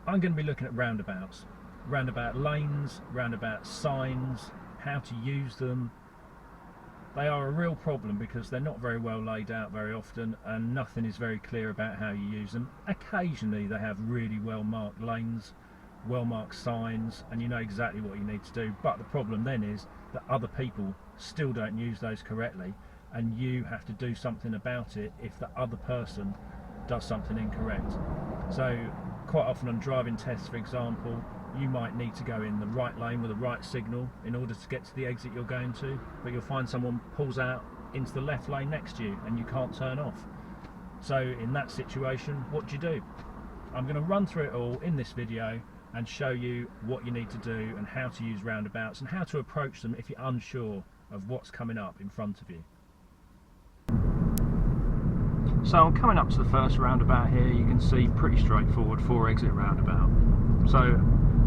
I'm going to be looking at roundabouts, roundabout lanes, roundabout signs, how to use them. They are a real problem because they're not very well laid out very often, and nothing is very clear about how you use them. Occasionally they have really well marked lanes, well marked signs, and you know exactly what you need to do, but the problem then is that other people still don't use those correctly, and you have to do something about it if the other person does something incorrect. So quite often on driving tests, for example, you might need to go in the right lane with the right signal in order to get to the exit you're going to, but you'll find someone pulls out into the left lane next to you and you can't turn off. So in that situation, what do you do? I'm going to run through it all in this video and show you what you need to do and how to use roundabouts and how to approach them if you're unsure of what's coming up in front of you. So I'm coming up to the first roundabout here. You can see pretty straightforward 4-exit roundabout. So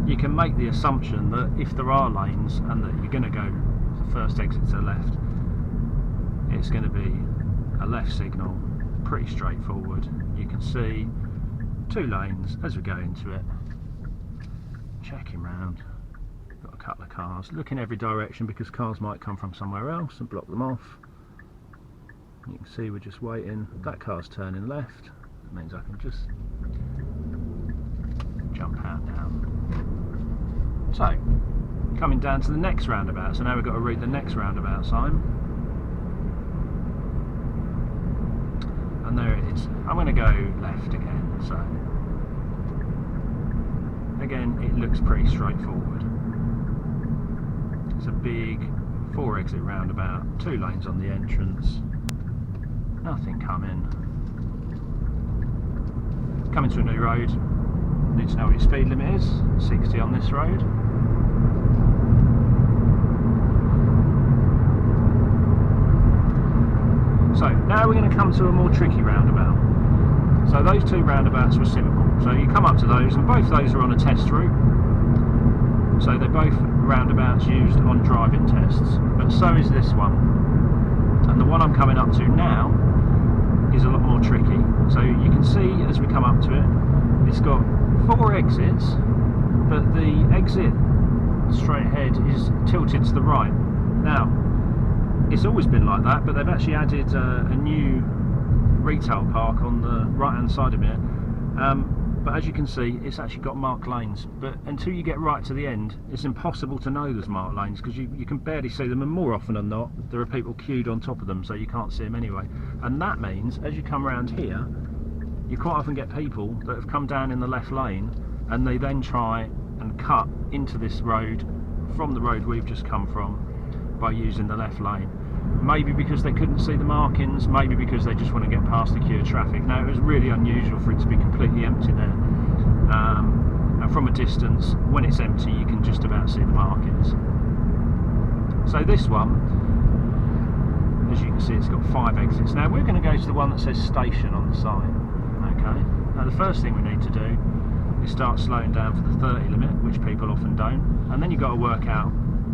you can make the assumption that if there are lanes and that you're going to go the first exit to the left, it's going to be a left signal, pretty straightforward. You can see 2 lanes as we go into it. Checking round, got a couple of cars, look in every direction because cars might come from somewhere else and block them off. You can see we're just waiting. That car's turning left. That means I can just jump out now. So, coming down to the next roundabout. So now we've got to read the next roundabout sign. And there it is. I'm going to go left again. So, again, it looks pretty straightforward. It's a big 4-exit roundabout. 2 lanes on the entrance. Nothing coming. Coming to a new road. Need to know what your speed limit is. 60 on this road. So now we're going to come to a more tricky roundabout. So those 2 roundabouts were simple. So you come up to those, and both those are on a test route. So they're both roundabouts used on driving tests. But so is this one. And the one I'm coming up to now is a lot more tricky. So you can see as we come up to it, it's got 4 exits, but the exit straight ahead is tilted to the right. Now, it's always been like that, but they've actually added a new retail park on the right hand side of it. But as you can see, it's actually got marked lanes, but until you get right to the end, it's impossible to know there's marked lanes because you can barely see them, and more often than not there are people queued on top of them, so you can't see them anyway. And that means as you come around here, you quite often get people that have come down in the left lane and they then try and cut into this road from the road we've just come from by using the left lane. Maybe because they couldn't see the markings, maybe because they just want to get past the queue of traffic. Now, it was really unusual for it to be completely empty there, and from a distance, when it's empty, you can just about see the markings. So this one, as you can see, it's got 5 exits. Now we're going to go to the one that says station on the side. Okay. Now the first thing we need to do is start slowing down for the 30 limit, which people often don't, and then you've got to work out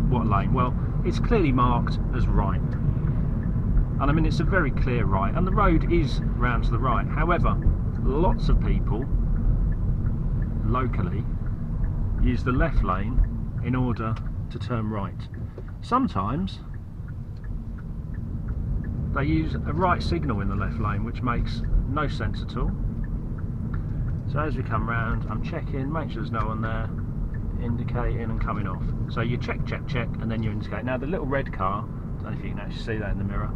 what lane. Well, it's clearly marked as right. And I mean, it's a very clear right, and the road is round to the right. However, lots of people locally use the left lane in order to turn right. Sometimes they use a right signal in the left lane, which makes no sense at all. So as we come round, I'm checking, make sure there's no one there, indicating and coming off. So you check, check, check, and then you indicate. Now the little red car, I don't know if you can actually see that in the mirror,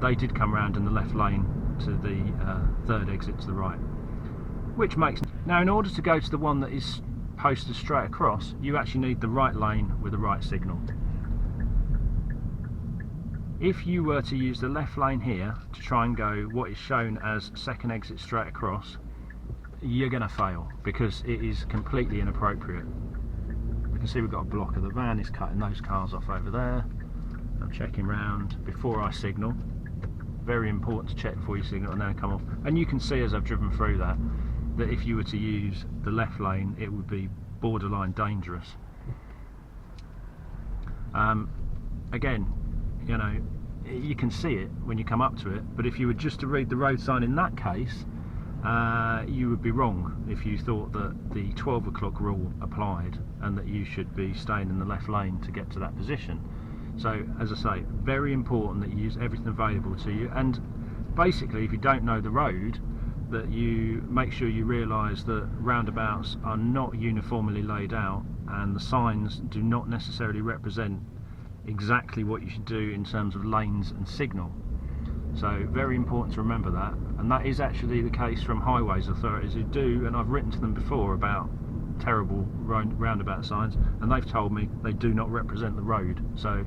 they did come round in the left lane to the 3rd exit to the right, which makes. Now in order to go to the one that is posted straight across, you actually need the right lane with the right signal. If you were to use the left lane here to try and go what is shown as 2nd exit straight across, you're going to fail because it is completely inappropriate. You can see we've got a blocker. The van is cutting those cars off over there. I'm checking round before I signal. Very important to check before you signal and then come off. And you can see as I've driven through that if you were to use the left lane, it would be borderline dangerous. Again, you know, you can see it when you come up to it, but if you were just to read the road sign in that case, you would be wrong if you thought that the 12 o'clock rule applied and that you should be staying in the left lane to get to that position. So as I say, very important that you use everything available to you, and basically if you don't know the road, that you make sure you realise that roundabouts are not uniformly laid out and the signs do not necessarily represent exactly what you should do in terms of lanes and signal. So very important to remember that, and that is actually the case from highways authorities who do, and I've written to them before about terrible roundabout signs, and they've told me they do not represent the road. So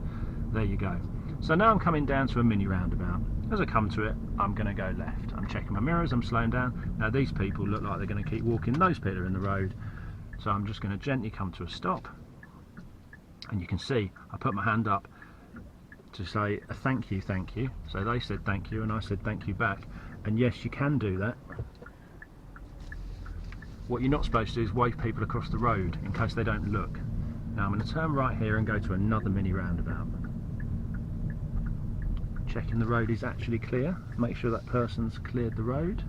there you go. So now I'm coming down to a mini roundabout. As I come to it, I'm going to go left. I'm checking my mirrors, I'm slowing down. Now these people look like they're going to keep walking, those people are in the road, so I'm just going to gently come to a stop. And you can see I put my hand up to say a thank you. So they said thank you and I said thank you back, and yes, you can do that. What you're not supposed to do is wave people across the road in case they don't look. Now I'm going to turn right here and go to another mini roundabout. Checking the road is actually clear, make sure that person's cleared the road.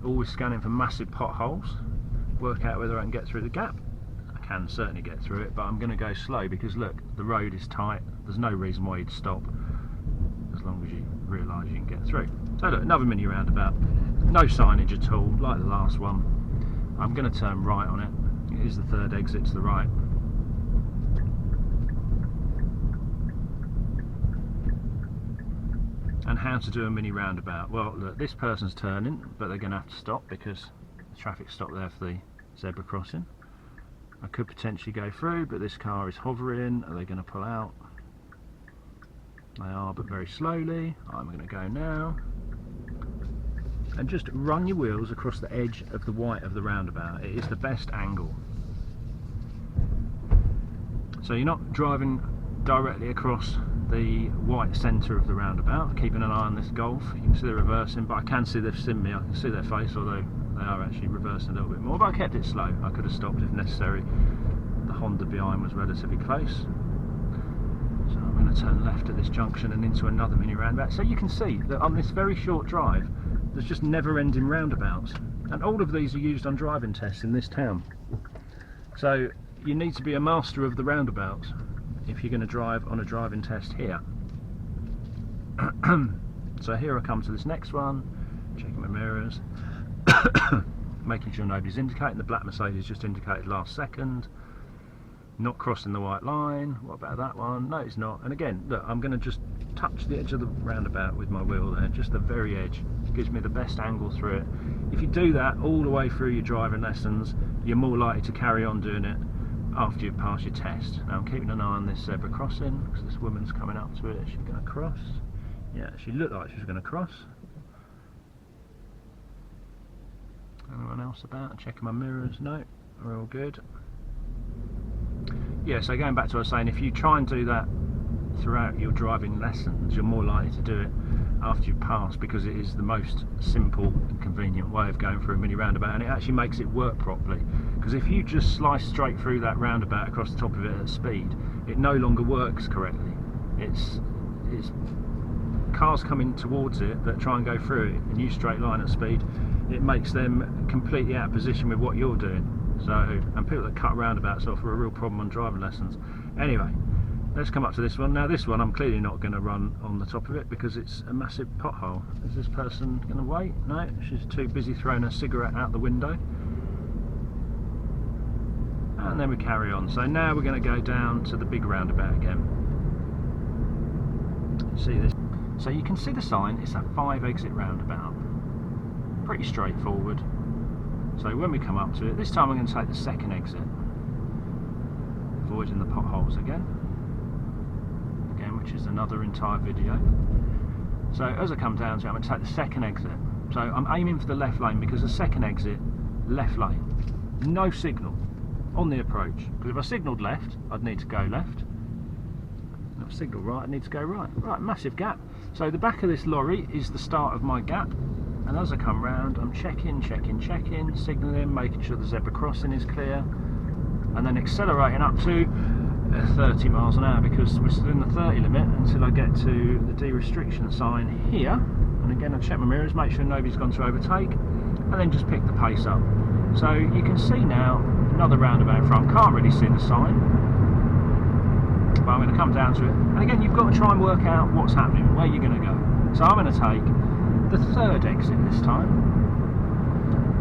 Always scanning for massive potholes, work out whether I can get through the gap. I can certainly get through it, but I'm going to go slow because look, the road is tight, there's no reason why you'd stop as long as you realise you can get through. So look, another mini roundabout, no signage at all, like the last one. I'm going to turn right on it, it is the third exit to the right. And how to do a mini roundabout. Well look, this person's turning, but they're going to have to stop because the traffic stopped there for the zebra crossing. I could potentially go through, but this car is hovering. Are they going to pull out? They are, but very slowly. I'm going to go now. And just run your wheels across the edge of the white of the roundabout. It is the best angle. So you're not driving directly across the white centre of the roundabout, keeping an eye on this Golf. You can see they're reversing, but I can see they've seen me. I can see their face, although they are actually reversing a little bit more, but I kept it slow. I could have stopped if necessary. The Honda behind was relatively close. So I'm going to turn left at this junction and into another mini roundabout. So you can see that on this very short drive there's just never-ending roundabouts, and all of these are used on driving tests in this town. So you need to be a master of the roundabouts if you're going to drive on a driving test here. So here I come to this next one, checking my mirrors, making sure nobody's indicating. The black Mercedes just indicated last second. Not crossing the white line. What about that one? No, it's not. And again, look, I'm going to just touch the edge of the roundabout with my wheel there, just the very edge. Gives me the best angle through it. If you do that all the way through your driving lessons, you're more likely to carry on doing it after you've passed your test. Now I'm keeping an eye on this zebra crossing because this woman's coming up to it. Is she going to cross? Yeah, she looked like she was going to cross. Anyone else about? Checking my mirrors? No, we're all good. Yeah, so going back to what I was saying, if you try and do that throughout your driving lessons, you're more likely to do it after you've passed, because it is the most simple and convenient way of going through a mini roundabout, and it actually makes it work properly. Because if you just slice straight through that roundabout across the top of it at speed, it no longer works correctly. It's cars coming towards it that try and go through it in a straight line at speed, it makes them completely out of position with what you're doing. So, and people that cut roundabouts off are a real problem on driving lessons. Anyway, let's come up to this one. Now this one I'm clearly not going to run on the top of it because it's a massive pothole. Is this person going to wait? No, she's too busy throwing a cigarette out the window. And then we carry on. So now we're going to go down to the big roundabout again. See this? So you can see the sign, it's a 5 exit roundabout. Pretty straightforward. So when we come up to it, this time we're going to take the second exit, avoiding the potholes again, which is another entire video. So as I come down to it, I'm going to take the second exit. So I'm aiming for the left lane because the second exit, left lane, no signal on the approach, because if I signalled left, I'd need to go left. If I signalled right, I'd need to go right. Right, massive gap. So the back of this lorry is the start of my gap. And as I come round, I'm checking, signalling, making sure the zebra crossing is clear, and then accelerating up to 30 miles an hour because we're still in the 30 limit until I get to the de-restriction sign here, and again I check my mirrors, make sure nobody's gone to overtake, and then just pick the pace up. So you can see now another roundabout in front. Can't really see the sign, but I'm going to come down to it, and again you've got to try and work out what's happening, where you're going to go. So I'm going to take the third exit this time,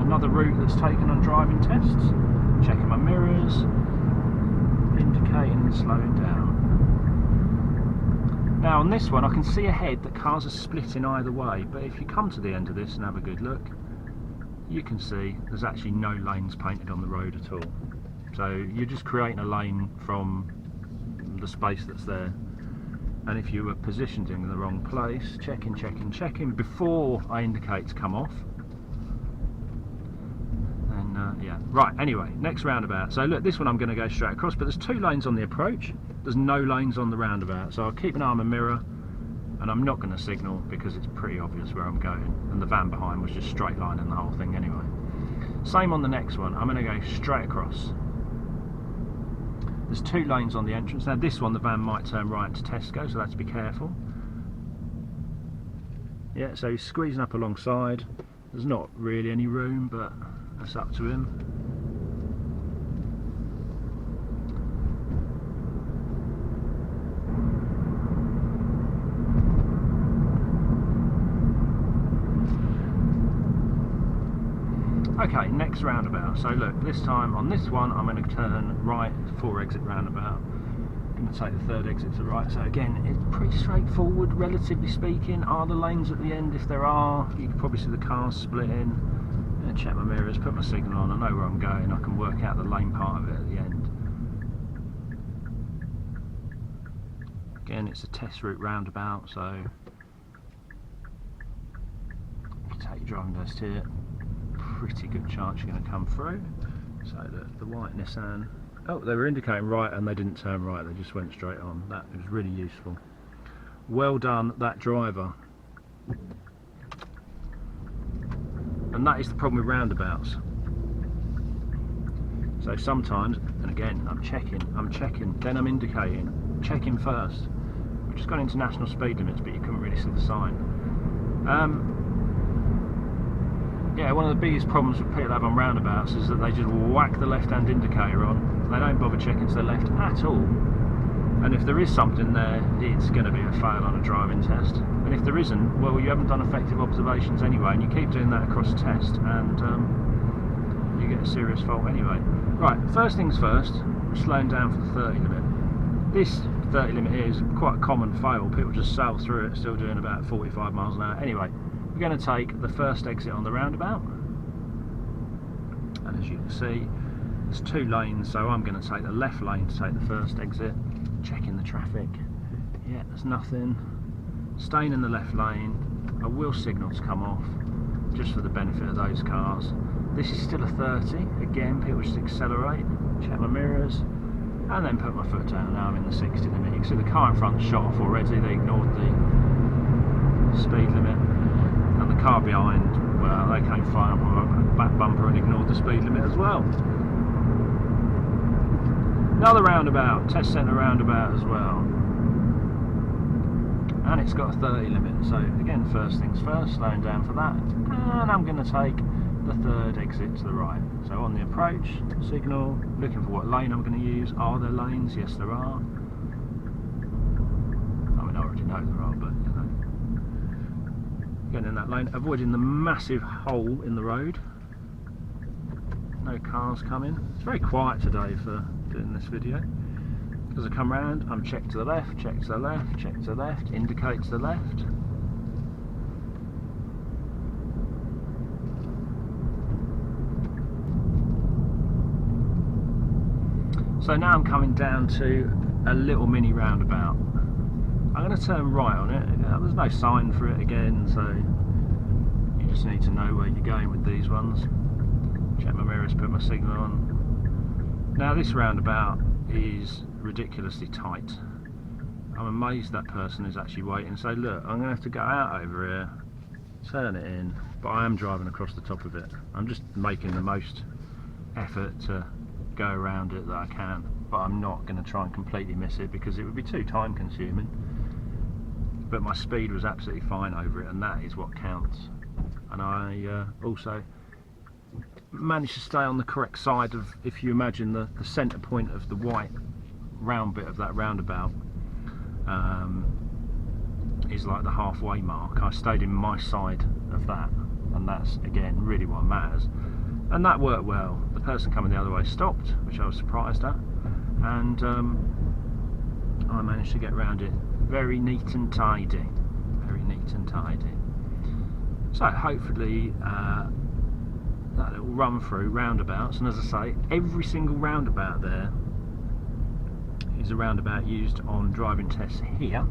another route that's taken on driving tests, checking my mirrors, indicating and slowing down. Now on this one I can see ahead that cars are split in either way, but if you come to the end of this and have a good look, you can see there's actually no lanes painted on the road at all. So you're just creating a lane from the space that's there. And if you were positioned in the wrong place, checking before I indicate to come off. And yeah, right, anyway, next roundabout. So look, this one I'm going to go straight across, but there's 2 lanes on the approach, there's no lanes on the roundabout. So I'll keep an eye on my mirror, and I'm not going to signal because it's pretty obvious where I'm going, and the van behind was just straight lining the whole thing anyway. Same on the next one, I'm going to go straight across. There's 2 lanes on the entrance. Now this one the van might turn right into Tesco, so that's to be careful. Yeah, so he's squeezing up alongside. There's not really any room, but that's up to him. Okay, next roundabout. So look, this time on this one I'm going to turn right, 4 exit roundabout. I'm going to take the 3rd exit to the right. So again, it's pretty straightforward, relatively speaking. Are the lanes at the end? If there are, you can probably see the cars splitting. I'm going to check my mirrors, put my signal on, I know where I'm going, I can work out the lane part of it at the end. Again, it's a test route roundabout, so you take your driving test here, pretty good chance you're going to come through. So the white Nissan, oh, they were indicating right and they didn't turn right, they just went straight on. That was really useful. Well done, that driver. And that is the problem with roundabouts. So sometimes, and again, I'm checking, then I'm indicating, checking first. We've just gone into national speed limits, but you couldn't really see the sign. Yeah, one of the biggest problems that people have on roundabouts is that they just whack the left-hand indicator on. They don't bother checking to the left at all. And if there is something there, it's going to be a fail on a driving test. And if there isn't, well, you haven't done effective observations anyway, and you keep doing that across a test, and you get a serious fault anyway. Right, first things first, we're slowing down for the 30 limit. This 30 limit here is quite a common fail. People just sail through it, still doing about 45 miles an hour. Anyway, we're going to take the first exit on the roundabout. And as you can see, there's 2 lanes, so I'm going to take the left lane to take the first exit. Checking the traffic. Yeah, there's nothing. Staying in the left lane. I will signal to come off, just for the benefit of those cars. This is still a 30. Again, people just accelerate. Check my mirrors, and then put my foot down. Now I'm in the 60 limit. You can see the car in front shot off already. They ignored the speed limit, and the car behind, well, they came flying up on my back bumper and ignored the speed limit as well. Another roundabout, test centre roundabout as well, and it's got a 30 limit. So again, first things first, slowing down for that, and I'm going to take the 3rd exit to the right. So on the approach, signal, looking for what lane I'm going to use. Are there lanes? Yes, there are. I mean, I already know there are, but you know, getting in that lane, avoiding the massive hole in the road. No cars coming. It's very quiet today for doing this video. As I come round, I'm check to the left, check to the left, check to the left, indicate to the left. So now I'm coming down to a little mini roundabout. I'm going to turn right on it. There's no sign for it again, so you just need to know where you're going with these ones. Check my mirrors, put my signal on. Now this roundabout is ridiculously tight. I'm amazed that person is actually waiting. So look, I'm going to have to go out over here, turn it in, but I am driving across the top of it. I'm just making the most effort to go around it that I can, but I'm not going to try and completely miss it because it would be too time consuming. but my speed was absolutely fine over it, and that is what counts. And I also managed to stay on the correct side of, if you imagine the centre point of the white round bit of that roundabout is like the halfway mark. I stayed in my side of that, and that's again really what matters, and that worked well. The person coming the other way stopped, which I was surprised at, and I managed to get around it very neat and tidy, very neat and tidy. So hopefully that little run through roundabouts, and as I say, every single roundabout there is a roundabout used on driving tests here,